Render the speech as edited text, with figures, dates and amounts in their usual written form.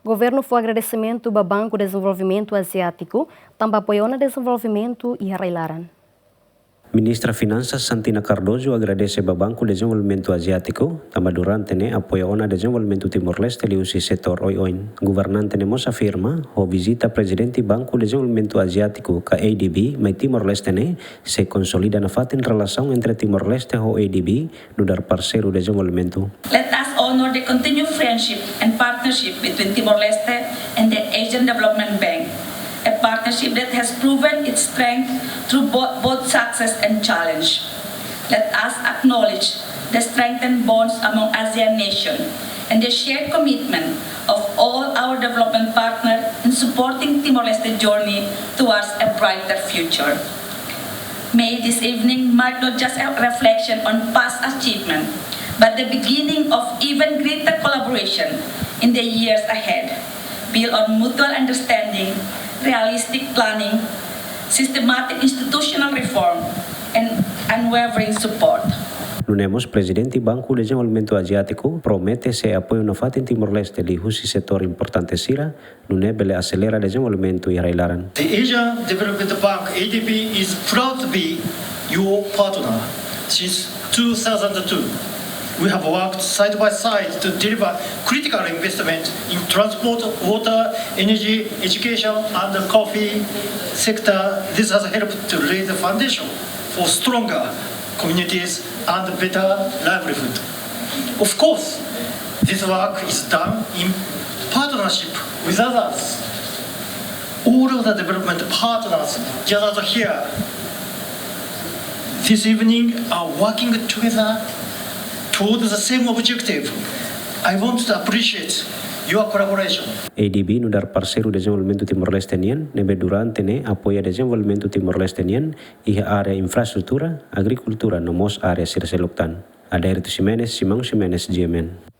Governu foi agradecimento ao Banku Dezenvolvimentu Azia, tanba apoia desenvolvimento e laran. Ministra Finanças Santina Cardoso agradece ao Banku Dezenvolvimentu Asiático, também durante apoia o desenvolvimento Timor-Leste e o setor oin. Governante nemos afirma, o visita presidente Banku Dezenvolvimentu Asiático ka ADB, mai Timor-Leste se consolida na fatin relação entre Timor-Leste e ADB, no dar parceiro desenvolvimento. Let us honor the continued friendship and partnership between Timor-Leste and the Asian Development Bank, a partnership that has proven its strength through both success and challenge. Let us acknowledge the strengthened bonds among ASEAN nations and the shared commitment of all our development partners in supporting Timor-Leste's journey towards a brighter future. May this evening mark not just a reflection on past achievement, but the beginning of even greater collaboration in the years ahead, built on mutual understanding, realistic planning, systematic institutional reform, and unwavering support. Lunemos, presidente Banku Dezenvolvimentu Asiático promete se apoio no fatin Timor-Leste li husi setor importante sira, lune bele acelera desenvolvimento e laran. The Asian Development Bank ADB is proud to be your partner since 2002. We have worked side by side to deliver critical investment in transport, water, energy, education, and the coffee sector. This has helped to lay the foundation for stronger communities and better livelihood. Of course, this work is done in partnership with others. All of the development partners gathered here this evening are working together towards the same objective. I want to appreciate your collaboration. ADB no dar parceiro desenvolvimento Timor-Leste nebe durante apoia desenvolvimento Timor-Leste e área infraestrutura, agricultura no mos área sirseloktan. Ada Simão Ximenes, GMN.